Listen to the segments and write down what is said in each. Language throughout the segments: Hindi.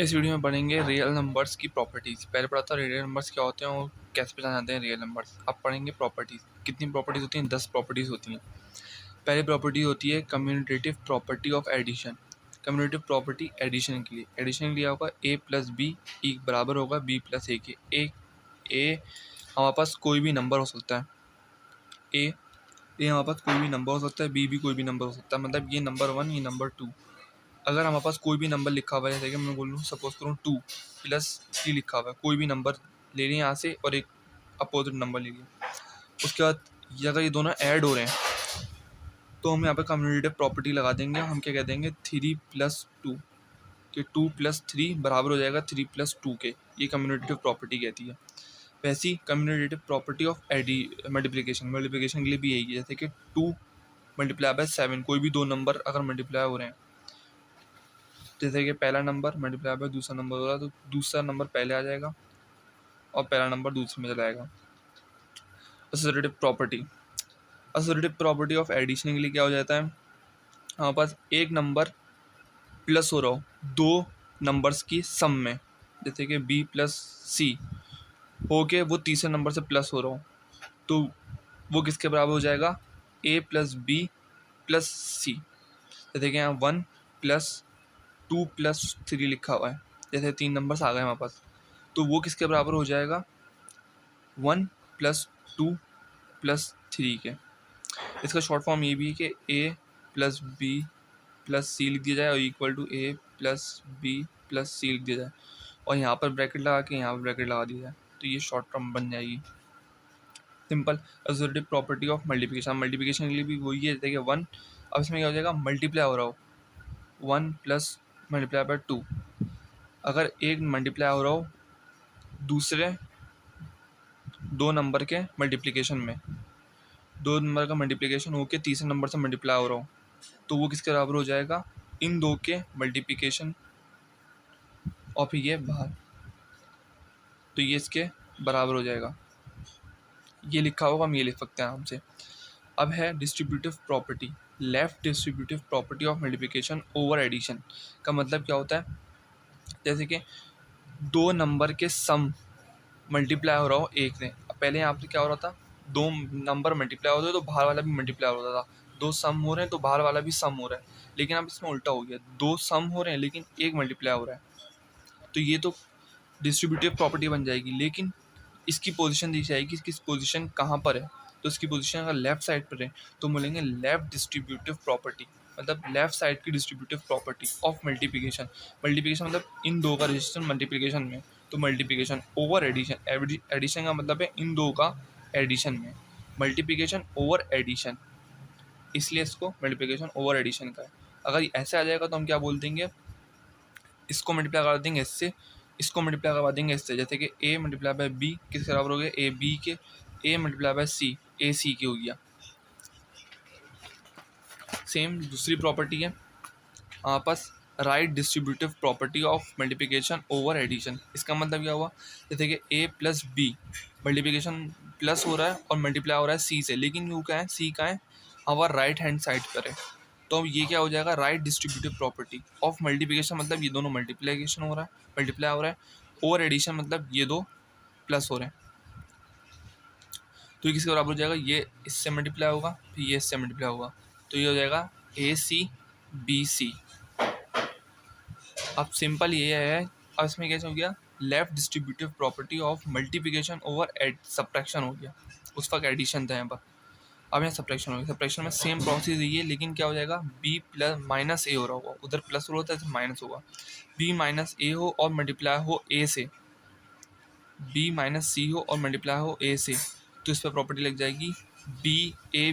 इस वीडियो में पढ़ेंगे रियल नंबर्स की प्रॉपर्टीज़। पहले पढ़ा था रियल नंबर्स क्या होते हैं और कैसे पहचाने जाते हैं रियल नंबर्स। अब पढ़ेंगे प्रॉपर्टीज़। कितनी प्रॉपर्टीज़ होती हैं? 10 प्रॉपर्टीज़ होती हैं। पहली प्रॉपर्टी होती है commutative property of addition. Commutative property addition के लिए, एडिशन के लिए होगा a प्लस बी बराबर होगा b प्लस ए के। ए हमारे पास कोई भी नंबर हो सकता है। ए हमारे पास कोई भी नंबर हो सकता है, बी भी कोई भी नंबर हो सकता है। मतलब ये नंबर 1, ये नंबर 2। अगर हमारे पास कोई भी नंबर लिखा हुआ है, जैसे कि मैं बोलूँ सपोज करूँ 2 प्लस 3 लिखा हुआ है, कोई भी नंबर ले रहे हैं यहाँ से और एक अपोजिट नंबर ले लिया। उसके बाद अगर ये दोनों ऐड हो रहे हैं तो हम यहाँ पे कम्यूटेटिव प्रॉपर्टी लगा देंगे। हम क्या कह देंगे 3 प्लस 2 कि 2 प्लस 3 बराबर हो जाएगा 3 प्लस 2 के। ये कम्यूटेटिव प्रॉपर्टी कहती है। वैसी कम्यूटेटिव प्रॉपर्टी ऑफ मल्टीप्लिकेशन के लिए भी यही है। जैसे कि 2 मल्टीप्लाई बाय 7, कोई भी दो नंबर अगर मल्टीप्लाई हो रहे हैं, जैसे कि पहला नंबर मल्टीप्लाई बाय दूसरा नंबर हो रहा है तो दूसरा नंबर पहले आ जाएगा और पहला नंबर दूसरे में चला जाएगा। एसोसिएटिव प्रॉपर्टी ऑफ एडिशन के लिए क्या हो जाता है, हमारे पास एक नंबर प्लस हो रहा हो दो नंबर्स की सम में, जैसे कि बी प्लस सी हो के वो तीसरे नंबर से प्लस हो रहा हो, तो वो किसके बराबर हो जाएगा? ए प्लस बी प्लस सी। जैसे कि यहाँ 1 प्लस 2 प्लस 3 लिखा हुआ है, जैसे 3 नंबर्स आ गए हमारे पास, तो वो किसके बराबर हो जाएगा? 1 प्लस 2 प्लस 3 के। इसका शॉर्ट फॉर्म ये भी है कि A plus B plus C लिख दिया जाए और equal to A plus B plus C लिख दिया जाए और यहाँ पर ब्रैकेट लगा के यहाँ पर ब्रैकेट लगा दिया जाए, तो ये शॉर्ट टर्म बन जाएगी। Simple associative property of multiplication के लिए भी वही है। जैसे कि 1, अब इसमें क्या हो जाएगा, मल्टीप्लाई हो रहा हो 1 प्लस मल्टीप्लाई बाय 2। अगर एक मल्टीप्लाई हो रहा हो दूसरे दो नंबर के मल्टीप्लिकेशन में, दो नंबर का मल्टीप्लिकेशन होकर तीसरे नंबर से मल्टीप्लाई हो रहा हो, तो वो किसके बराबर हो जाएगा? इन दो के मल्टीप्लिकेशन और फिर ये बाहर, तो ये इसके बराबर हो जाएगा। ये लिखा होगा, हम ये लिख सकते हैं आराम से। अब है distributive property, left distributive property of multiplication over addition. का मतलब क्या होता है, जैसे कि दो नंबर के सम मल्टीप्लाई हो रहा हो एक से। पहले यहाँ पे क्या हो रहा था, दो नंबर मल्टीप्लाई हो रहे तो बाहर वाला भी मल्टीप्लाई हो रहा था, दो सम हो रहे हैं तो बाहर वाला भी सम हो रहा है। लेकिन अब इसमें उल्टा हो गया, दो सम हो रहे हैं लेकिन एक मल्टीप्लाई हो रहा है, तो ये तो डिस्ट्रीब्यूटिव प्रॉपर्टी बन जाएगी। लेकिन इसकी पोजीशन दी जाएगी, इसकी पोजीशन कहाँ पर है, तो इसकी पोजीशन अगर लेफ्ट साइड पर है तो बोलेंगे लेफ्ट डिस्ट्रीब्यूटिव प्रॉपर्टी, मतलब लेफ्ट साइड की distributive property of multiplication. Multiplication मतलब इन दो का रजिस्टर मल्टीप्लिकेशन में, तो मल्टीप्लिकेशन ओवर एडिशन, एडिशन का मतलब है इन दो का एडिशन में, मल्टीप्लिकेशन ओवर एडिशन, इसलिए इसको मल्टीप्लिकेशन ओवर एडिशन का है। अगर ऐसे आ जाएगा तो हम क्या बोल देंगे, इसको मल्टीप्लाई कर देंगे इससे, इसको मल्टीप्लाई करवा देंगे इससे। जैसे कि ए मल्टीप्लाई बाय बी किसके बराबर हो गया? ए बी के। ए मल्टीप्लाई बाय सी ए सी के हो गया। सेम दूसरी प्रॉपर्टी है हमारे पास, right distributive property of multiplication over addition. इसका मतलब क्या हुआ, जैसे कि A plus B multiplication plus हो रहा है और मल्टीप्लाई हो रहा है सी से, लेकिन यू क्या है, सी का है हमारा राइट हैंड साइड पर है, तो ये क्या हो जाएगा, right distributive property of multiplication. मतलब ये दोनों मल्टीप्लिकेशन हो रहा है, मल्टीप्लाई हो रहा है, ओवर एडिशन मतलब ये दो प्लस हो रहे हैं, तो ये किसके बराबर हो जाएगा, ये इससे मल्टीप्लाई होगा फिर ये इससे मल्टीप्लाई होगा, तो ये हो जाएगा ए सी बी सी। अब सिंपल ये है, अब इसमें कैसे हो गया, left distributive property of multiplication over subtraction हो गया। उस वक्त एडिशन था यहाँ पर, अब यहाँ सब्ट्रैक्शन हो गया। सब्ट्रैक्शन में सेम प्रोसेस ये, लेकिन क्या हो जाएगा, बी प्लस माइनस ए हो रहा होगा, उधर प्लस हो रहा था माइनस होगा, बी माइनस ए हो और मल्टीप्लाई हो ए से, बी माइनस सी हो और मल्टीप्लाई हो ए से, तो इस पर प्रॉपर्टी लग जाएगी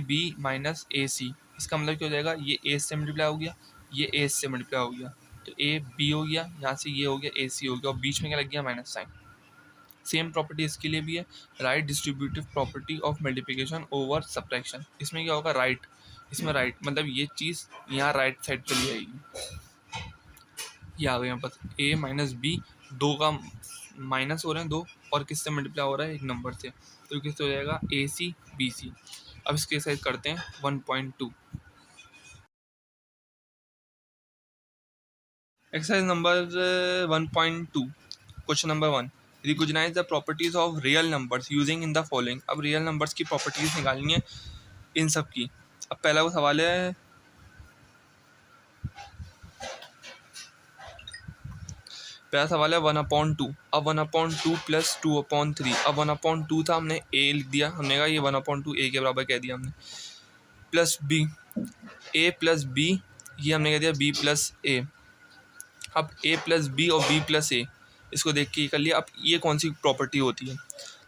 बी माइनस ए सी। इसका मतलब क्या हो जाएगा, ये ए से मल्टीप्लाई हो गया, ये ए से मल्टीप्लाई हो गया, तो ए बी हो गया, यहाँ से ये हो गया ए सी हो गया और बीच में क्या लग गया, माइनस साइन। सेम प्रॉपर्टी इसके लिए भी है, right distributive property of multiplication over subtraction. इसमें क्या होगा, राइट, इसमें राइट मतलब ये चीज़ यहाँ राइट साइड चली जाएगी। ये आ गया यहाँ पर ए माइनस बी, दो का माइनस हो रहे हैं दो, और किससे मल्टीप्लाई हो रहा है, एक नंबर से, तो किससे हो जाएगा, ए सी बी सी। अब इसके एक्सरसाइज करते हैं 1.2। Exercise number 1.2 question number 1, recognise the properties of real numbers using in the following. अब रियल नंबर्स की प्रॉपर्टीज निकालनी है इन सब की। अब पहला वो सवाल है, पहला सवाल है 1/2। अब 1/2 प्लस 2/3। अब 1/2 था, हमने ए लिख दिया, हमने कहा ये 1/2 ए के बराबर कह दिया हमने, प्लस बी, ए प्लस बी, ये हमने कह दिया बी प्लस ए। अब ए प्लस बी और बी प्लस ए, इसको देख के ये कर लिया। अब ये कौन सी प्रॉपर्टी होती है,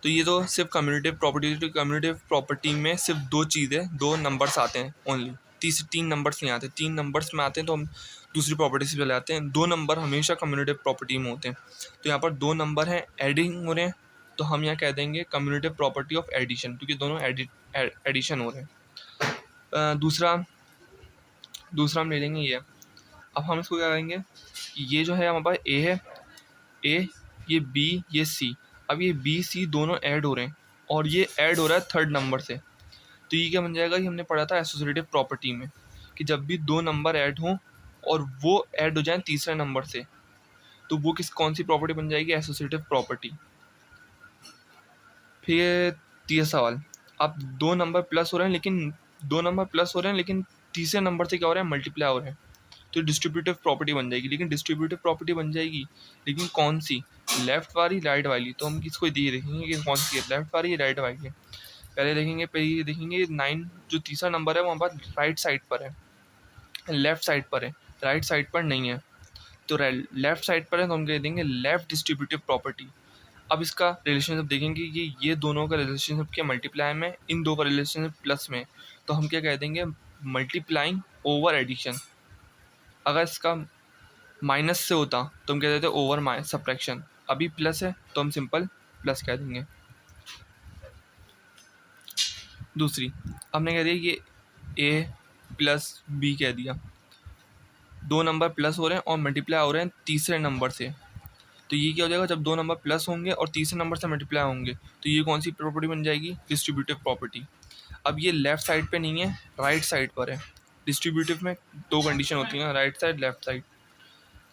तो ये तो सिर्फ कम्यूटेटिव प्रॉपर्टी। तो कम्यूटेटिव प्रॉपर्टी में सिर्फ दो चीज़ें, दो नंबर्स आते हैं ओनली, तीन नंबर्स नहीं आते। तीन नंबर्स में आते हैं तो हम दूसरी प्रॉपर्टी से चले जाते हैं। दो नंबर हमेशा कम्यूटेटिव प्रॉपर्टी में होते हैं। तो यहाँ पर दो नंबर हैं, एडिंग हो रहे हैं, तो हम यहाँ कह देंगे कम्यूटेटिव प्रॉपर्टी ऑफ एडिशन, क्योंकि दोनों एडिशन हो रहे हैं। दूसरा हम ले लेंगे ये। अब हम इसको क्या करेंगे, ये जो है हमारे पास ए है, ए, ये बी, ये सी। अब ये बी सी दोनों ऐड हो रहे हैं और ये ऐड हो रहा है थर्ड नंबर से। तो ये क्या बन जाएगा, ये हमने पढ़ा था एसोसिएटिव प्रॉपर्टी में, कि जब भी दो नंबर ऐड हों और वो ऐड हो जाए तीसरे नंबर से, तो वो कौन सी प्रॉपर्टी बन जाएगी, एसोसिएटिव प्रॉपर्टी। फिर तीसरा सवाल, अब दो नंबर प्लस हो रहे हैं लेकिन तीसरे नंबर से क्या हो रहा है, मल्टीप्लाई हो रहे हैं, तो डिस्ट्रीब्यूटिव प्रॉपर्टी बन जाएगी। लेकिन डिस्ट्रीब्यूटिव प्रॉपर्टी बन जाएगी, लेकिन कौन सी, लेफ्ट वाली राइट वाली। तो हम किसको देखेंगे कि कौन सी है, लेफ्ट वाली या राइट वाली है। पहले देखेंगे 9, जो तीसरा नंबर है वहाँ पर राइट साइड पर है, लेफ्ट साइड पर है, राइट साइड पर नहीं है। तो लेफ्ट साइड पर है तो हम कह देंगे लेफ्ट डिस्ट्रीब्यूटिव प्रॉपर्टी। अब इसका रिलेशनशिप देखेंगे कि ये दोनों का रिलेशनशिप क्या मल्टीप्लाई में, इन दो का रिलेशनशिप प्लस में, तो हम क्या कह देंगे, मल्टीप्लाइंग ओवर एडिशन। अगर इसका माइनस से होता तो हम कह देते ओवर माइनस सब्ट्रैक्शन। अभी प्लस है तो हम सिंपल प्लस कह देंगे। दूसरी, हमने कह दिया ये ए प्लस बी कह दिया, दो नंबर प्लस हो रहे हैं और मल्टीप्लाई हो रहे हैं तीसरे नंबर से। तो ये क्या हो जाएगा, जब दो नंबर प्लस होंगे और तीसरे नंबर से मल्टीप्लाई होंगे, तो ये कौन सी प्रॉपर्टी बन जाएगी, डिस्ट्रीब्यूटिव प्रॉपर्टी। अब ये लेफ्ट साइड पे नहीं है, राइट साइड पर है। डिस्ट्रीब्यूटिव में दो कंडीशन होती हैं, राइट साइड, लेफ्ट साइड।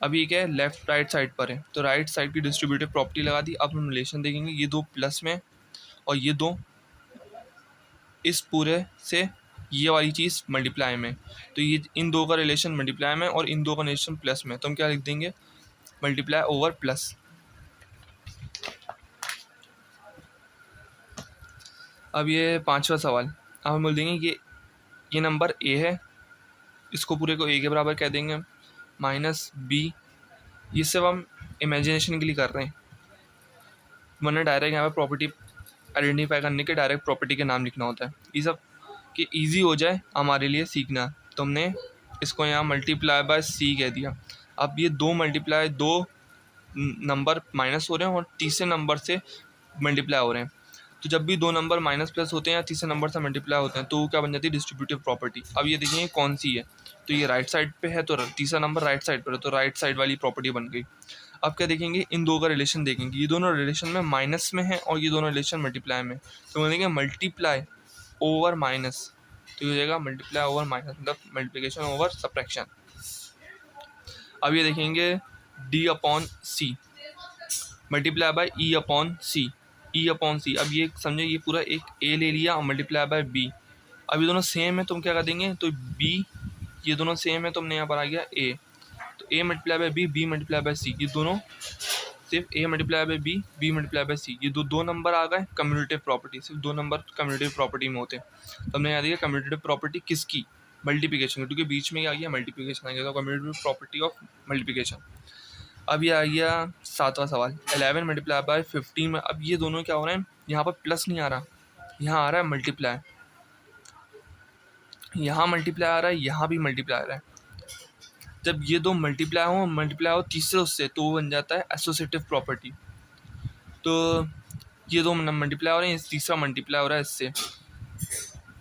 अब ये क्या है, लेफ्ट राइट साइड पर है, तो राइट साइड की डिस्ट्रीब्यूटिव प्रॉपर्टी लगा दी। अब हम रिलेशन देखेंगे, ये दो प्लस में और ये दो इस पूरे से ये वाली चीज़ मल्टीप्लाई में, तो ये इन दो का रिलेशन मल्टीप्लाई में और इन दो का रिलेशन प्लस में, तो हम क्या लिख देंगे, मल्टीप्लाई ओवर प्लस। अब ये पांचवा सवाल, अब हम बोल देंगे ये नंबर ए है, इसको पूरे को ए के बराबर कह देंगे, माइनस बी, ये सब हम इमेजिनेशन के लिए कर रहे हैं, वरना डायरेक्ट यहाँ पर प्रॉपर्टी आइडेंटिफाई करने के डायरेक्ट प्रॉपर्टी के नाम लिखना होता है। ये सब कि ईजी हो जाए हमारे लिए सीखना, तो हमने इसको यहाँ मल्टीप्लाई बाय सी कह दिया। अब ये दो नंबर माइनस हो रहे हैं और तीसरे नंबर से मल्टीप्लाई हो रहे हैं, तो जब भी दो नंबर माइनस प्लस होते हैं या तीसरे नंबर से मल्टीप्लाई होते हैं, तो वो क्या बन जाती है, डिस्ट्रीब्यूटिव प्रॉपर्टी। अब ये देखिए कौन सी है, तो ये राइट साइड पे है, तो तीसरा नंबर राइट साइड पर है, तो राइट साइड वाली प्रॉपर्टी बन गई। अब क्या देखेंगे, इन दो का रिलेशन देखेंगे, ये दोनों रिलेशन में माइनस में है और ये दोनों रिलेशन मल्टीप्लाई में, तो बोलेंगे मल्टीप्लाई ओवर माइनस, तो ये हो जाएगा मल्टीप्लाई ओवर माइनस, मतलब मल्टीप्लिकेशन ओवर सब्ट्रैक्शन। अब ये देखेंगे D upon C multiply by E upon C, E upon C. अब ये समझे, ये पूरा एक ए ले लिया और मल्टीप्लाई बाय बी। अब ये दोनों सेम है तो हम क्या कर देंगे, तो बी, ये दोनों सेम है तो हमने यहाँ पर आ गया ए, तो A multiply by B, B multiply by C, ये दोनों सिर्फ A multiply by B, B multiply by C, ये दो नंबर आ गए कम्यूटेटिव प्रॉपर्टी, सिर्फ दो नंबर कम्यूटेटिव प्रॉपर्टी में होते हैं। तो हमने यहाँ दिया कम्यूटेटिव प्रॉपर्टी किसकी, मल्टीप्लिकेशन, क्योंकि बीच में आ गया मल्टीप्लिकेशन आ गया, तो कम्यूटेटिव प्रॉपर्टी ऑफ मल्टीप्लिकेशन। अब ये आ गया सातवां सवाल, 11 मल्टीप्लाई बाय 15 में। अब ये दोनों क्या हो रहे हैं, यहाँ पर प्लस नहीं आ रहा, यहाँ आ रहा है मल्टीप्लाई, यहाँ मल्टीप्लाई आ रहा है, यहाँ भी मल्टीप्लाई आ रहा है। जब ये दो मल्टीप्लाई हो तीसरे उससे, तो वो बन जाता है एसोसिएटिव प्रॉपर्टी। तो ये दो मल्टीप्लाई हो रहे हैं, तीसरा मल्टीप्लाई हो रहा है इससे,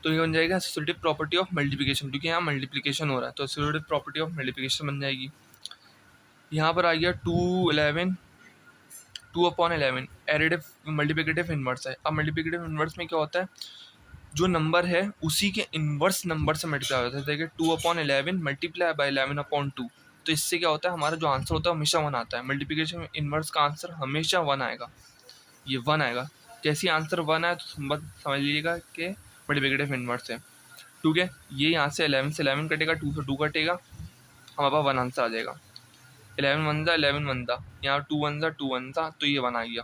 तो ये बन जाएगा एसोसिएटिव प्रॉपर्टी ऑफ मल्टीप्लिकेशन, क्योंकि यहाँ मल्टीप्लिकेशन हो रहा है, तो एसोसिएटिव प्रॉपर्टी ऑफ मल्टीप्लिकेशन बन जाएगी। यहाँ पर आ गया 2/11 एडिटिव मल्टीप्लिकेटिव इन्वर्स है। अब मल्टीप्लिकेटिव इन्वर्स में क्या होता है, जो नंबर है उसी के इन्वर्स नंबर से मल्टीप्लाई होता है। देखिए 2/11 मल्टीप्लाई बाय 11/2, तो इससे क्या होता है, हमारा जो आंसर होता है हमेशा 1 आता है। मल्टीप्लिकेशन इनवर्स का आंसर हमेशा 1 आएगा, ये 1 आएगा। जैसे ही आंसर 1 आए तो बस समझ लीजिएगा कि मल्टीप्लिकेटिव इनवर्स है। ठीक है, ये यहाँ से 11 से 11 कटेगा, 2 से 2 कटेगा, हमारे पास 1 आंसर आ जाएगा। 11 वन ज़ा 11 वन ज़ा, यहाँ 2 वन ज़ा 2 वन ज़ा, तो ये 1 आ गया।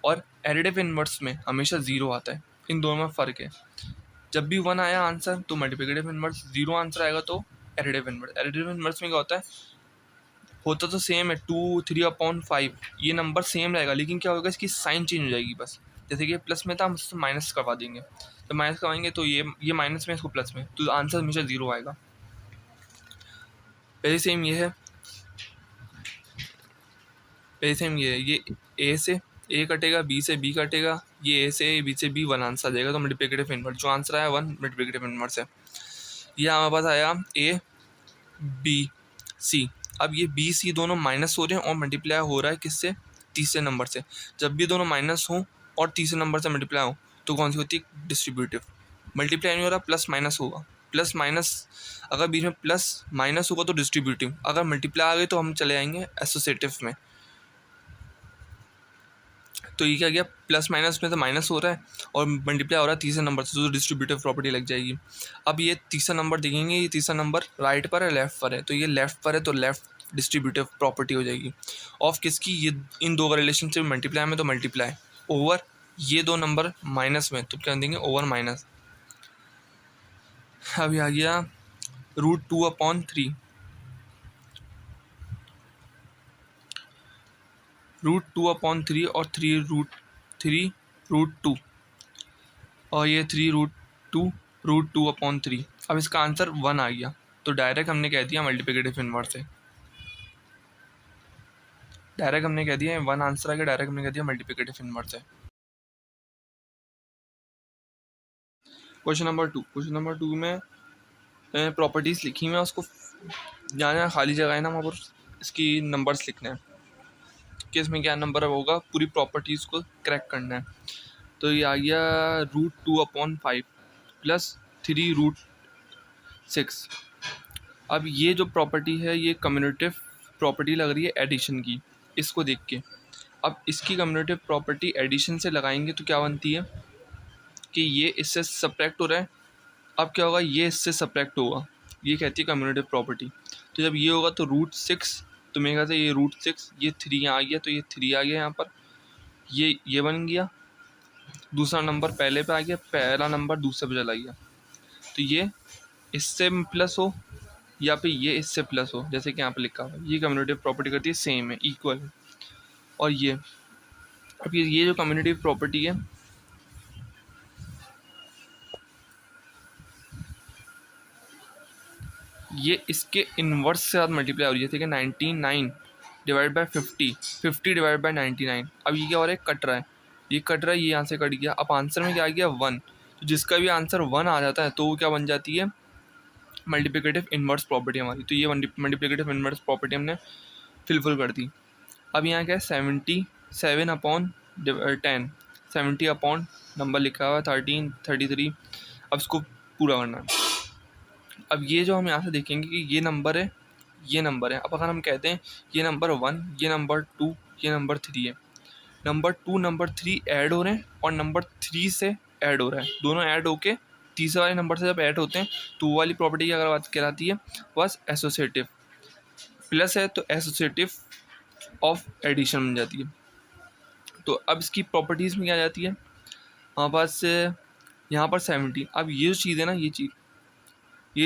और एडिटिव इनवर्स में हमेशा 0 आता है, इन दोनों में फ़र्क है। जब भी 1 आया आंसर तो मल्टीप्लिकेटिव इनवर्स, 0 आंसर आएगा तो एडिटिव इनवर्स। एडिटिव इनवर्स में क्या होता तो सेम है, 2 3/5, ये नंबर सेम रहेगा, लेकिन क्या होगा, इसकी साइन चेंज हो जाएगी बस। जैसे कि प्लस में था, हम उससे माइनस करवा देंगे, तो माइनस करवाएंगे तो ये माइनस में, इसको प्लस में, तो आंसर हमेशा 0 आएगा। पहले सेम ये है, पहले सेम ये है, ये ए से ए कटेगा, बी से बी कटेगा, ये ए से बी से बी, 1 आंसर आ जाएगा। तो मल्टीप्लिकेटिव इनवर्स जो आंसर आया 1 मल्टीप्लिकेटिव इनवर्स है। ये हमारे पास आया ए बी सी। अब ये बी सी दोनों माइनस हो रहे हैं और मल्टीप्लाई हो रहा है किससे, तीसरे नंबर से। जब भी दोनों माइनस हो और तीसरे नंबर से मल्टीप्लाई हो तो कौन सी होती है, डिस्ट्रीब्यूटिव। मल्टीप्लाई नहीं हो रहा, प्लस माइनस होगा, प्लस माइनस, अगर बीच में प्लस माइनस होगा तो डिस्ट्रीब्यूटिव, अगर मल्टीप्लाई आ गई तो हम चले आएंगे एसोसिएटिव में। तो ये क्या गया, प्लस माइनस में तो माइनस हो रहा है और मल्टीप्लाई हो रहा है तीसरे नंबर से, तो डिस्ट्रीब्यूटिव प्रॉपर्टी लग जाएगी। अब ये तीसरा नंबर देखेंगे, ये तीसरा नंबर राइट पर है लेफ्ट पर है, तो ये लेफ्ट पर है तो लेफ्ट डिस्ट्रीब्यूटिव प्रॉपर्टी हो जाएगी। ऑफ किसकी, ये इन दो का रिलेशनशिप मल्टीप्लाई में, तो मल्टीप्लाई ओवर ये दो नंबर माइनस में, तो क्या देंगे, ओवर माइनस। अभी आ गया √2/3, √2/3 और 3√2 और ये 3√2 अब इसका आंसर 1 आ गया, तो डायरेक्ट हमने कह दिया मल्टीप्लिकेटिव इनवर्स है। डायरेक्ट हमने कह दिया 1 आंसर आ गया, डायरेक्ट हमने कह दिया मल्टीप्लिकेटिव इनवर्स है। क्वेश्चन नंबर 2 में प्रॉपर्टीज़ लिखी हुई है, उसको जहाँ जहाँ खाली जगह है ना वहाँ पर इसकी नंबर्स लिखने हैं कि इसमें क्या नंबर होगा, पूरी प्रॉपर्टीज़ को क्रैक करना है। तो ये आ गया √2/5 प्लस 3√6। अब ये जो प्रॉपर्टी है ये कम्यूटेटिव प्रॉपर्टी लग रही है एडिशन की, इसको देख के। अब इसकी कम्यूटेटिव प्रॉपर्टी एडिशन से लगाएंगे तो क्या बनती है कि ये इससे सब्ट्रैक्ट हो रहा है, अब क्या होगा, ये इससे सब्ट्रैक्ट होगा, ये कहती है कम्यूटेटिव प्रॉपर्टी। तो जब ये होगा तो √6, तो मेरे ख्याल से ये √6, ये 3 यहाँ आ गया, तो ये 3 आ गया यहाँ पर, ये बन गया, दूसरा नंबर पहले पे आ गया, पहला नंबर दूसरे पे चला गया। तो ये इससे प्लस हो या फिर ये इससे प्लस हो, जैसे कि यहाँ पे लिखा हुआ है, ये कम्यूटेटिव प्रॉपर्टी करती है सेम है, इक्वल है। और ये अब ये जो कम्यूटेटिव प्रॉपर्टी है, ये इसके इन्वर्स से साथ मल्टीप्लाई हो रही है, जैसे कि 99 डिवाइड बाई 50 डिवाइड बाई 99। अब ये क्या हो रहा है, कट रहा है, ये कट रहा है, ये यहाँ से कट गया। अब आंसर में क्या आ गया, 1। तो जिसका भी आंसर 1 आ जाता है तो वो क्या बन जाती है, मल्टीप्लिकेटिव इन्वर्स प्रॉपर्टी हमारी। तो ये मल्टीप्लिकेटिव इन्वर्स प्रॉपर्टी हमने फिलफुल कर दी। अब यहाँ क्या है, 77/10, 70 नंबर लिखा हुआ है 13 33। अब इसको पूरा करना है। अब ये जो हम यहाँ से देखेंगे कि ये नंबर है, ये नंबर है। अब अगर हम कहते हैं ये नंबर 1, ये नंबर 2, ये नंबर 3 है, नंबर 2 नंबर 3 ऐड हो रहे हैं और नंबर 3 से ऐड हो रहा है, दोनों ऐड होके तीसरे वाले नंबर से जब ऐड होते हैं तो वो वाली प्रॉपर्टी की अगर बात कहलाती है बस एसोसिएटिव। प्लस है तो एसोसिएटिव ऑफ एडिशन बन जाती है। तो अब इसकी प्रॉपर्टीज़ में क्या आ जाती है हमारे पास, यहाँ पर 70। अब ये जो चीज़ है ना, ये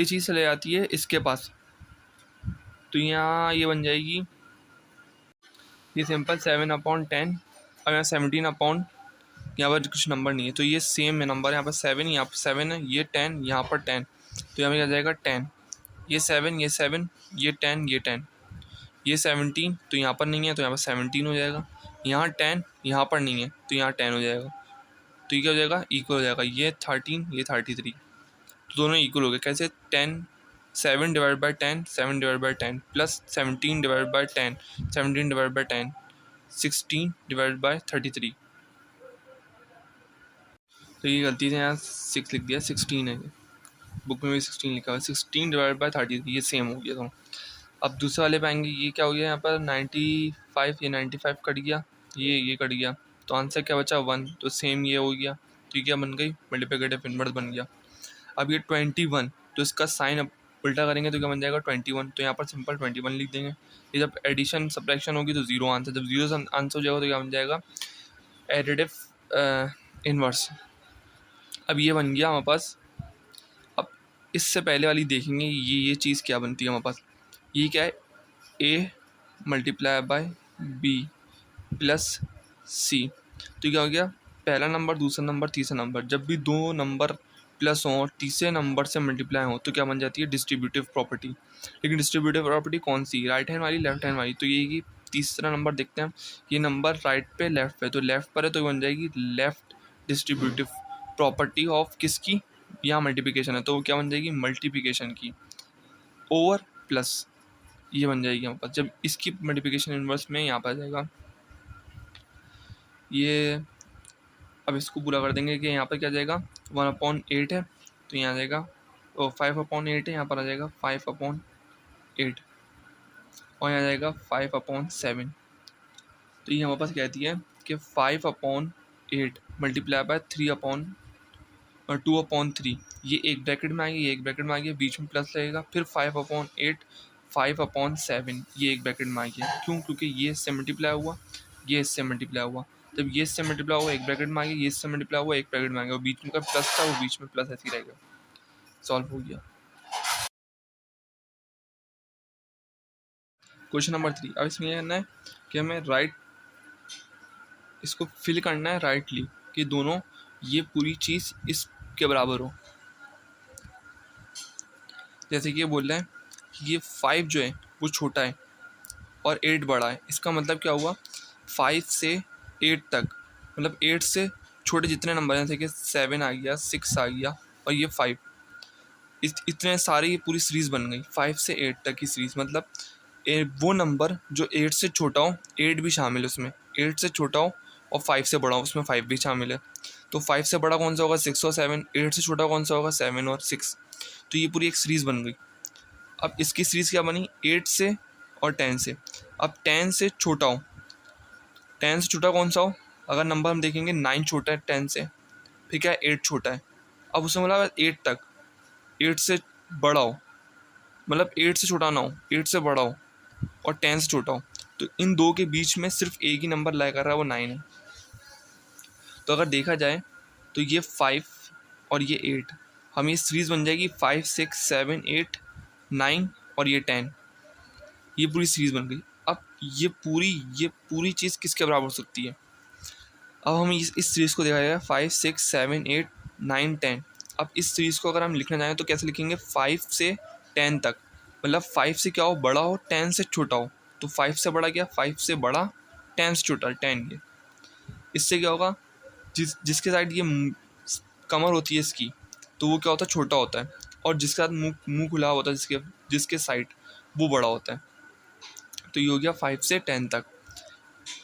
चीज़ चले जाती है इसके पास, तो यहाँ ये बन जाएगी, ये सिंपल 7/10 और यहाँ 17 यहाँ पर कुछ नंबर नहीं है, तो ये सेम है नंबर, यहाँ पर 7, यहाँ पर 7 है, ये 10, यहाँ पर 10, तो यहाँ पर आ जाएगा 10, ये 7, ये 7, ये 10, ये 10, ये 17, तो यहाँ पर नहीं है तो यहाँ पर 17 हो जाएगा, यहाँ 10, यहाँ पर नहीं है तो यहाँ 10 हो जाएगा, तो ये क्या हो जाएगा, इक्वल हो जाएगा, ये 13, ये 33, तो दोनों इक्वल हो गए। कैसे, 10 7 divide by 10 7 divide by 10 plus 17 divide by 10 17 divide by 10 16 divide by 33। तो ये गलती से यहाँ 6 लिख दिया, 16 है, बुक में भी 16 लिखा हुआ है, 16 डिवाइड बाई 33, ये सेम हो गया दोनों। अब दूसरे वाले पे आएंगे, ये क्या हो गया यहाँ पर 95, ये 95 कट गया, ये कट गया, तो आंसर क्या बचा 1, तो सेम ये हो गया, तो ये क्या बन गई मल्टीप्लिकेटिव इनवर्स बन गया। अब ये 21, तो इसका साइन अब उल्टा करेंगे तो क्या बन जाएगा 21, तो यहाँ पर सिंपल 21 लिख देंगे। ये जब एडिशन सब्ट्रैक्शन होगी तो जीरो आंसर, जब जीरो आंसर हो जाएगा तो क्या बन जाएगा एडिटिव इनवर्स। अब ये बन गया हमारे पास। अब इससे पहले वाली देखेंगे ये चीज़ क्या बनती है हमारे पास। ये क्या है, ए मल्टीप्लाई बाय बी प्लस सी, तो क्या हो गया पहला नंबर दूसरा नंबर तीसरा नंबर, जब भी दो नंबर प्लस हो और तीसरे नंबर से मल्टीप्लाई हो तो क्या बन जाती है डिस्ट्रीब्यूटिव प्रॉपर्टी। लेकिन डिस्ट्रीब्यूटिव प्रॉपर्टी कौन सी, राइट हैंड वाली लेफ्ट हैंड वाली, तो ये कि तीसरा नंबर देखते हैं, ये नंबर राइट पे लेफ्ट पे, तो लेफ्ट पर है तो बन जाएगी लेफ्ट डिस्ट्रीब्यूटिव प्रॉपर्टी ऑफ किसकी, यहाँ मल्टीप्लिकेशन है तो क्या बन जाएगी मल्टीप्लिकेशन की ओवर प्लस, ये बन जाएगी हमारे पास। जब इसकी मल्टीप्लिकेशन इनवर्स में यहाँ पर आ जाएगा ये। अब इसको पूरा कर देंगे कि यहाँ पर क्या जाएगा 1/8 है, तो यहाँ आ जाएगा 5/8 है, यहाँ पर आ जाएगा 5/8 और यहाँ जाएगा 5/7। तो ये हमारे पास कहती है कि 5/8 मल्टीप्लाई बाय 2/3, ये एक ब्रैकेट में आएगी, ये एक ब्रैकेट में आएगी, बीच में प्लस लगेगा, फिर 5/8 5/7, ये एक ब्रैकेट में आएगी। क्यों, क्योंकि ये इससे मल्टीप्लाई हुआ, ये इससे मल्टीप्लाई हुआ, जब ये इससे मल्टीप्लाई हुआ एक ब्रैकेट में आ गया, ये इससे मल्टीप्लाई हुआ एक ब्रैकेट में आ गया, और बीच में का प्लस था वो बीच में प्लस ऐसे ही रहेगा। सॉल्व हो गया। Question number 3। अब इसमें करना है कि हमें राइट इसको फिल करना है राइटली कि दोनों ये पूरी चीज़ इसके बराबर हो। जैसे कि ये बोल रहे हैं कि ये 5 जो है वो छोटा है और 8 बड़ा है, इसका मतलब क्या हुआ 5 से 8 तक, मतलब 8 से छोटे जितने नंबर हैं, जैसे कि 7 आ गया 6 आ गया और ये 5, इतने सारे ये पूरी सीरीज़ बन गई 5 से 8 तक की सीरीज़। मतलब वो नंबर जो 8 से छोटा हो, 8 भी शामिल है उसमें, 8 से छोटा हो और 5 से बड़ा हो उसमें 5 भी शामिल है, तो 5 से बड़ा कौन सा होगा 6 और 7, 8 से छोटा कौन सा होगा 7 और 6, तो ये पूरी एक सीरीज़ बन गई। अब इसकी सीरीज़ क्या बनी 8 से और 10 से। अब 10 से छोटा हो, 10 से छोटा कौन सा हो, अगर नंबर हम देखेंगे 9 छोटा है 10 से, फिर क्या है 8 छोटा है। अब उसमें बोला 8 तक, 8 से बड़ा हो, मतलब 8 से छोटा ना हो, 8 से बड़ा हो और 10 से छोटा हो, तो इन दो के बीच में सिर्फ एक ही नंबर लाई कर रहा है, वो 9 है। तो अगर देखा जाए तो ये 5 और ये 8, हम ये सीरीज़ बन जाएगी 5 6 7 8 9 और ये 10, ये पूरी सीरीज़ बन गई। अब ये पूरी चीज़ किसके बराबर हो सकती है। अब हम इस सीरीज़ को देखा जाएगा 5 6 7 8 9 10। अब इस सीरीज़ को अगर हम लिखना चाहें तो कैसे लिखेंगे 5 से 10 तक, मतलब 5 से क्या हो बड़ा हो 10 से छोटा हो, तो 5 से बड़ा क्या 5 से बड़ा 10 से छोटा 10, ये इससे क्या होगा जिसके साइड ये कमर होती है इसकी, तो वो क्या होता है छोटा होता है, और जिसके साथ मुंह मुंह खुला होता है जिसके साइड वो बड़ा होता है। तो ये हो गया 5 से 10 तक।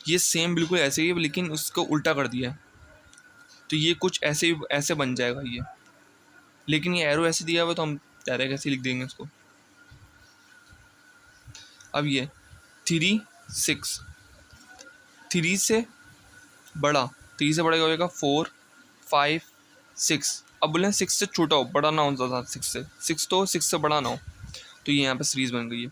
ये सेम बिल्कुल ऐसे ही है लेकिन उसको उल्टा कर दिया है, तो ये कुछ ऐसे बन जाएगा ये, लेकिन ये एरो ऐसे दिया हुआ तो हम डायरेक्ट ऐसे लिख देंगे इसको। अब ये 3 6, 3 से बड़ा, 3 से बड़ा क्या हो जाएगा 4 5 6। अब बोले 6 से छोटा हो बड़ा ना हो ज़्यादा, 6 तो 6 से बड़ा ना हो, तो ये यहाँ पर सीरीज़ बन गई है।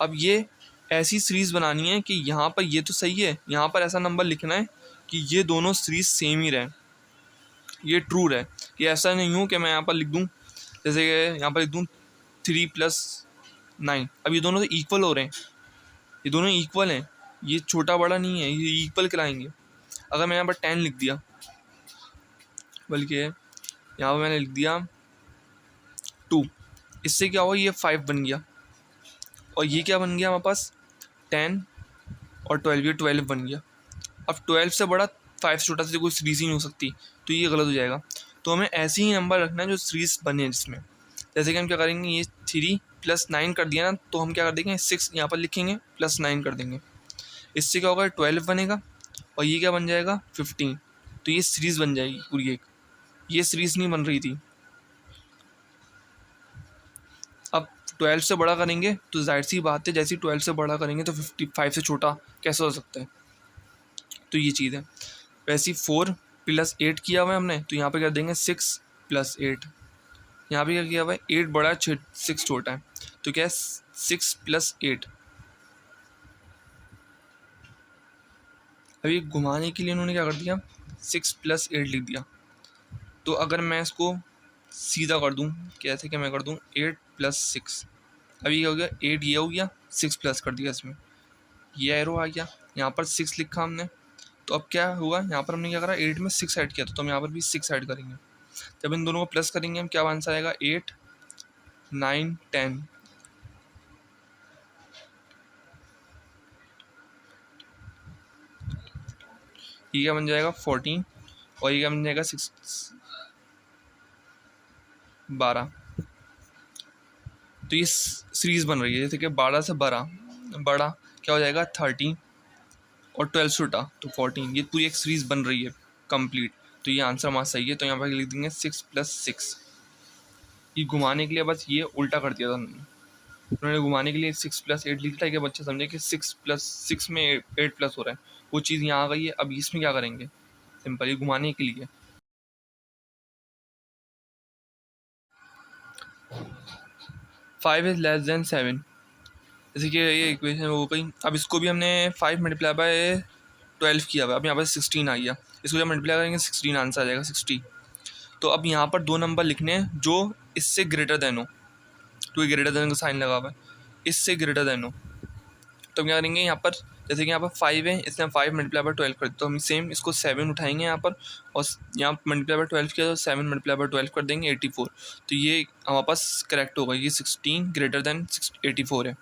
अब ये ऐसी सीरीज़ बनानी है कि यहाँ पर ये तो सही है, यहाँ पर ऐसा नंबर लिखना है कि ये दोनों सीरीज़ सेम ही रहे, ये ट्रू रहे, कि ऐसा नहीं हो कि मैं यहाँ पर लिख दूँ, जैसे कि यहाँ पर लिख दूँ 3 + 9, अब ये दोनों तो इक्वल हो रहे हैं, ये दोनों इक्वल हैं, ये छोटा बड़ा नहीं है, ये इक्वल कराएंगे। अगर मैं यहाँ पर 10 लिख दिया, बल्कि यहाँ पर मैंने लिख दिया 2, इससे क्या हुआ ये 5 बन गया, और ये क्या बन गया हमारे पास 10 और 12, ये 12 बन गया। अब 12 से बड़ा 5 छोटा से कोई सीरीज़ ही नहीं हो सकती, तो ये गलत हो जाएगा। तो हमें ऐसे ही नंबर रखना है जो सीरीज़ बने जिसमें, जैसे कि हम क्या करेंगे ये 3 + 9 कर दिया ना, तो हम क्या कर देंगे 6 यहाँ पर लिखेंगे +9 कर देंगे, इससे क्या होगा 12 बनेगा और ये क्या बन जाएगा 15, तो ये सीरीज़ बन जाएगी पूरी एक, ये सीरीज़ नहीं बन रही थी। अब 12 से बड़ा करेंगे तो जाहिर सी बात है, जैसे 12 से बड़ा करेंगे तो 55 से छोटा कैसे हो सकता है। तो ये चीज़ है। वैसे ही 4 + 8 किया हुआ है हमने, तो यहाँ पे कर देंगे 6 + 8। यहाँ पे क्या किया हुआ है, 8 बड़ा है, 6 छोटा है, तो क्या है 6 + 8। अभी घुमाने के लिए उन्होंने क्या कर दिया, 6 + 8 लिख दिया। तो अगर मैं इसको सीधा कर दूँ, कैसे क्या मैं कर दूँ 8 + 6, अभी क्या हो गया 8 ये हो गया, 6 प्लस कर दिया इसमें, ये एरो आ गया, यहाँ पर 6 लिखा हमने। तो अब क्या हुआ, यहाँ पर हमने क्या करा 8 में 6 ऐड किया था, तो हम यहाँ पर भी 6 ऐड करेंगे। जब इन दोनों को प्लस करेंगे हम, क्या आंसर आएगा 8 9 10। ये क्या बन जाएगा 14, और ये क्या बन जाएगा 6 12। तो ये सीरीज बन रही है, जैसे कि 12 से बड़ा बड़ा क्या हो जाएगा 13, और 12 छोटा तो 14। ये पूरी एक सीरीज बन रही है कंप्लीट। तो ये आंसर हमारा सही है। तो यहाँ पर लिख देंगे 6 + 6। ये घुमाने के लिए बस ये उल्टा कर दिया था उन्होंने, घुमाने के लिए 6 + 8 लिख दिया कि बच्चे समझे कि 6 + 6 में 8 प्लस हो रहा है, वो चीज़ यहाँ आ गई है। अब इसमें क्या करेंगे, सिंपल, ये घुमाने के लिए 5 इज लेस देन 7, जैसे कि ये इक्वेशन हो गई। अब इसको भी हमने 5 × 12 किया हुआ है, अब यहाँ पर 16 आ गया, इसको जब मल्टीप्लाई करेंगे 16 आंसर आ जाएगा 60। तो अब यहाँ पर 2 नंबर लिखने हैं जो इससे ग्रेटर देन हो, तो ये ग्रेटर देन का साइन लगा हुआ है, इससे ग्रेटर देन हो। तो क्या करेंगे यहाँ पर, जैसे कि यहाँ पर 5 है, इसलिए हम 5 × 12 कर देते, तो हम सेम इसको 7 उठाएंगे यहाँ पर, और यहाँ मल्टीप्लाई 12 किया तो 7 × 12 कर देंगे 84। तो ये हमारे पास करेक्ट होगा, ये 16 ग्रेटर देन 84 है।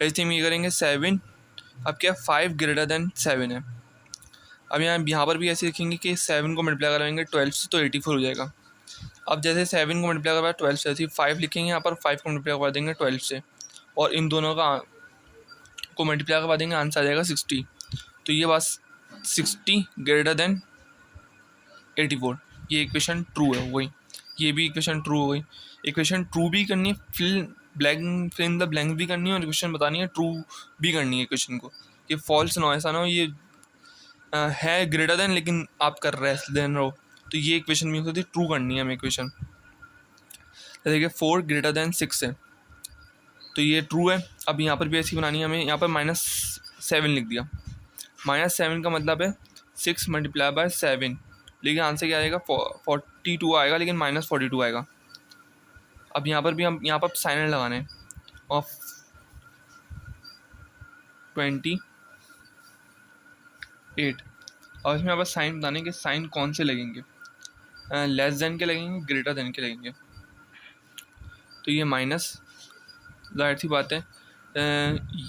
ऐसे हम ये करेंगे 7, अब क्या 5 ग्रेटर देन 7 है। अब यहाँ पर भी ऐसे लिखेंगे कि 7 को मल्टीप्लाई कराएंगे 12 से तो 84 हो जाएगा। अब जैसे 7 को मल्टीप्लाई करवा 12 से, ऐसे 5 लिखेंगे यहाँ पर, 5 को मल्टीप्लाई करवा देंगे 12 से, और इन दोनों को मल्टीप्लाई करवा देंगे, आंसर आ जाएगा 60। तो ये बात 60 ग्रेटर देन 84, ये इक्वेशन ट्रू है वही, ये भी इक्वेशन ट्रू हो गई। इक्वेशन ट्रू भी करनी है, फिल इन द ब्लैंक भी करनी है, और इक्वेशन बतानी है ट्रू भी करनी है इक्वेशन को, ये फॉल्स ना हो, ऐसा ना हो ये है ग्रेटर देन लेकिन आप कर रहे हैं देन रहो। तो ये इक्वेशन भी होती है, ट्रू करनी है हमें इक्वेशन। जैसे कि 4 ग्रेटर देन 6 है, तो ये ट्रू है। अब यहाँ पर भी ऐसी बनानी है हमें, यहाँ पर -7 लिख दिया। -7 का मतलब है 6 × 7, लेकिन आंसर क्या आएगा 42 आएगा, लेकिन -42 आएगा। अब यहाँ पर भी हम यहाँ पर साइन लगाने हैं, और 28, और इसमें यहाँ पर साइन बताने कि साइन कौन से लगेंगे, लेस देन के लगेंगे, ग्रेटर देन के लगेंगे। तो ये माइनस, जाहिर सी बात है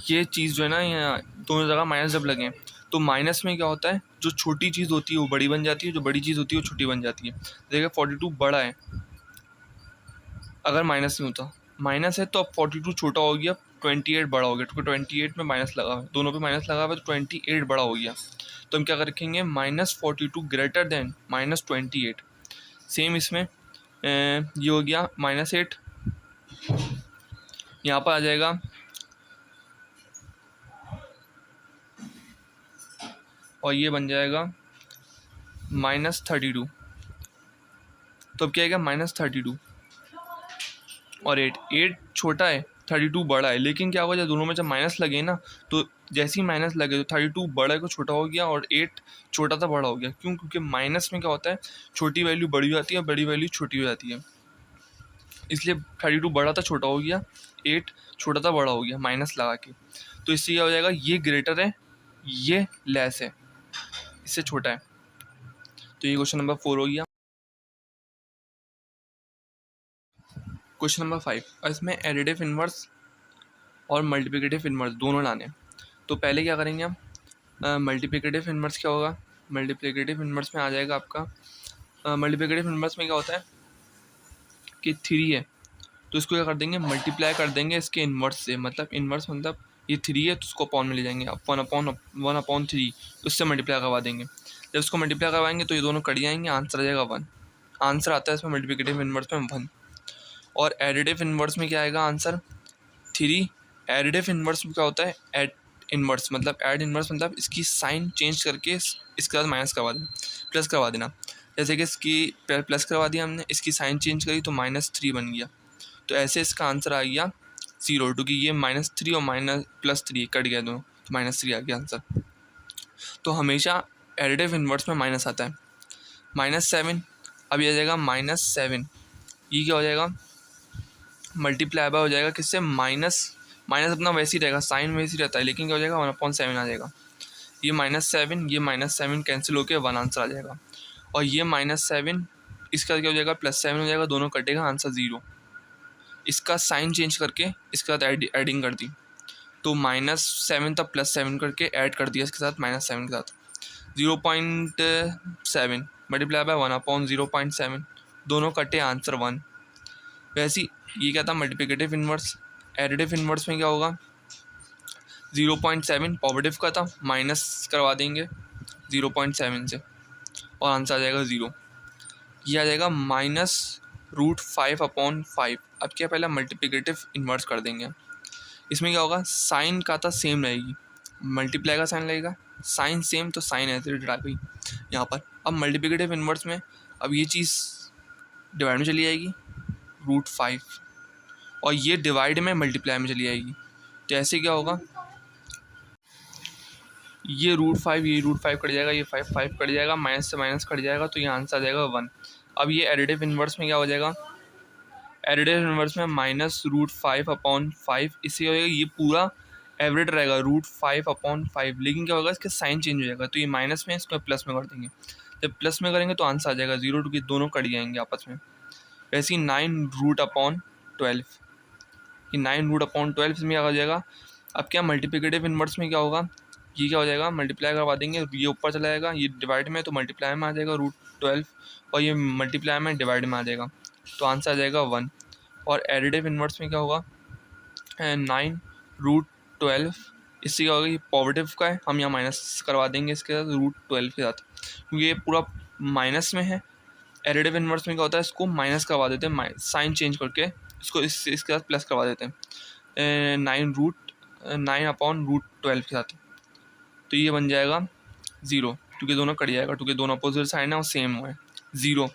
ये चीज़ जो है ना, यहाँ दोनों जगह माइनस जब लगे तो माइनस में क्या होता है, जो छोटी चीज़ होती है वो बड़ी बन जाती है, जो बड़ी चीज़ होती है वो छोटी बन जाती है। देखिए 42 बड़ा है, अगर माइनस नहीं होता, माइनस है तो अब 42 छोटा हो गया, 28 बड़ा हो गया, क्योंकि 28 में माइनस लगा हुआ है, दोनों पे माइनस लगा हुआ है, तो 28 बड़ा हो गया। तो हम क्या कर रखेंगे, -42 ग्रेटर देन -28। सेम इसमें ये हो गया -8, यहाँ पर आ जाएगा और ये बन जाएगा -32। तो अब क्या आएगा -32 और 8 छोटा है, 32 बड़ा है, लेकिन क्या होगा जब दोनों में जब माइनस लगे ना, तो जैसे ही माइनस लगे तो 32 बड़ा को छोटा हो गया और 8 छोटा था बड़ा हो गया। क्यों? क्योंकि माइनस में क्या होता है, छोटी वैल्यू बड़ी हो जाती है, बड़ी वैल्यू छोटी हो जाती है, इसलिए 32 बड़ा था छोटा हो गया, 8 छोटा था बड़ा हो गया माइनस लगा के। तो इससे क्या हो जाएगा, ये ग्रेटर है, ये लेस है, इससे छोटा है। तो ये क्वेश्चन नंबर 4 हो गया। क्वेश्चन नंबर 5, और इसमें एडिटिव इन्वर्स और मल्टीप्लिकेटिव इन्वर्स दोनों लाने। तो पहले क्या करेंगे हम, मल्टीप्लिकेटिव इन्वर्स क्या होगा, मल्टीप्लिकेटिव इन्वर्स में आ जाएगा आपका, मल्टीप्लिकेटिव इन्वर्स में क्या होता है कि 3 है, तो इसको क्या कर देंगे, मल्टीप्लाई कर देंगे इसके इन्वर्स से, मतलब इन्वर्स मतलब ये 3 है तो उसको अपॉन में ले जाएंगे, आप 1/3 उससे मल्टीप्लाई करवा देंगे। जब उसको मल्टीप्लाई करवाएंगे तो ये दोनों कट जाएंगे, आंसर आ जाएगा 1। आंसर आता है इसमें मल्टीप्लिकेटिव इन्वर्स में 1। और एडिटिव इन्वर्स में क्या आएगा आंसर, 3 एडिटिव इन्वर्स में क्या होता है, एड इन्वर्स मतलब इसकी साइन चेंज करके इसके बाद माइनस करवा देना, प्लस करवा देना। जैसे कि इसकी प्लस करवा दिया हमने, इसकी साइन चेंज करी तो -3 बन गया। तो ऐसे इसका आंसर आ गया 0, क्योंकि ये -3 और +3 कट गया दोनों, तो -3 आ गया आंसर। तो हमेशा एडिटिव इन्वर्स में माइनस आता है। -7 अब ये आ जाएगा -7, ये क्या हो जाएगा, मल्टीप्लाई बाय हो जाएगा किससे, माइनस अपना वैसे ही रहेगा, साइन वैसे ही रहता है, लेकिन क्या हो जाएगा 1/7 आ जाएगा। ये -7 कैंसिल होकर 1 आंसर आ जाएगा। और ये -7 इसका क्या हो जाएगा, +7 हो जाएगा, दोनों कटेगा, आंसर 0। इसका साइन चेंज करके इसके साथ एडिंग कर दी, तो -7 तब +7 करके ऐड कर दिया इसके साथ, -7 के साथ 0.7 मल्टीप्लाई बाय 1/0.7, दोनों कटे, आंसर 1। वैसे ही ये क्या था, मल्टीप्लिकेटिव इन्वर्स। एडिटिव इन्वर्स में क्या होगा, 0.7 पॉजिटिव का था, माइनस करवा देंगे 0.7 से और आंसर आ जाएगा 0। ये आ जाएगा -√5/5। अब क्या, पहले मल्टीप्लिकेटिव इन्वर्स कर देंगे। इसमें क्या होगा, साइन का था सेम रहेगी, मल्टीप्लाई का साइन लगेगा, साइन सेम, तो साइन ऐसे रह गई यहाँ पर। अब मल्टीप्लिकेटिव इन्वर्स में अब ये चीज़ डिवाइड में चली जाएगी, √5, और ये डिवाइड में मल्टीप्लाई में चली जाएगी। तो ऐसे क्या होगा, ये √5, ये √5 कट जाएगा, ये 5 कट जाएगा, माइनस से माइनस कट जाएगा, तो ये आंसर आ जाएगा 1। अब ये एडिटिव इन्वर्स में क्या हो जाएगा, एडिटिव इन्वर्स में -√5/5, इससे हो जाएगा, ये पूरा एवरेज रहेगा √5/5, लेकिन क्या होगा, इसका साइन चेंज हो जाएगा, तो ये माइनस में, इसको प्लस में कर देंगे। जब प्लस में करेंगे तो आंसर आ जाएगा 0, क्योंकि दोनों कट जाएंगे आपस में। वैसे ही 9√12, ये 9√12 में क्या हो जाएगा। अब क्या, मल्टीप्लिकेटिव इन्वर्स में क्या होगा, ये क्या हो जाएगा, मल्टीप्लाई करवा देंगे, ये ऊपर चला जाएगा, ये डिवाइड में, तो मल्टीप्लाई में आ जाएगा √12, और ये मल्टीप्लाई में डिवाइड में आ जाएगा, तो आंसर आ जाएगा 1। और एडिटिव इन्वर्स में क्या होगा, 9√12, इससे क्या होगा, ये पॉजिटिव का है, हम यहाँ माइनस करवा देंगे इसके साथ √12 के साथ, क्योंकि ये पूरा माइनस में है। एडिटिव इन्वर्स में क्या होता है, इसको माइनस करवा देते हैं, साइन चेंज करके इसको इसके साथ प्लस करवा देते हैं, 9/√12 के साथ, तो ये बन जाएगा 0, क्योंकि दोनों कट जाएगा, क्योंकि दोनों अपोजिट साइन है और सेम है। 0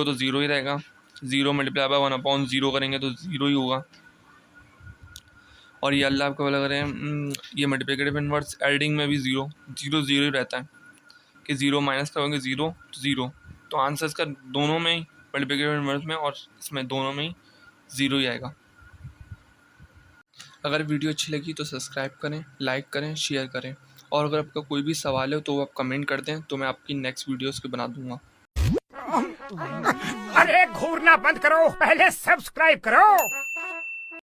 तो 0 ही रहेगा, 0 मल्टीप्लाई बाय 1/0 करेंगे तो 0 ही होगा। और ये अल्लाह आपको लग रहे हैं, ये मल्टीप्लिकेटिव इन्वर्स एडिटिंग में भी 0 ही रहता है, कि 0 माइनस करोगे 0, तो आंसर इसका दोनों में ही, मल्टीप्लिकेटिव इन्वर्स में और इसमें दोनों में ही 0 ही आएगा। अगर वीडियो अच्छी लगी तो सब्सक्राइब करें, लाइक करें, शेयर करें, और अगर आपका कोई भी सवाल हो तो आप कमेंट कर दें, तो मैं आपकी नेक्स्ट वीडियोस को बना दूंगा। अरे घूरना बंद करो, पहले सब्सक्राइब करो।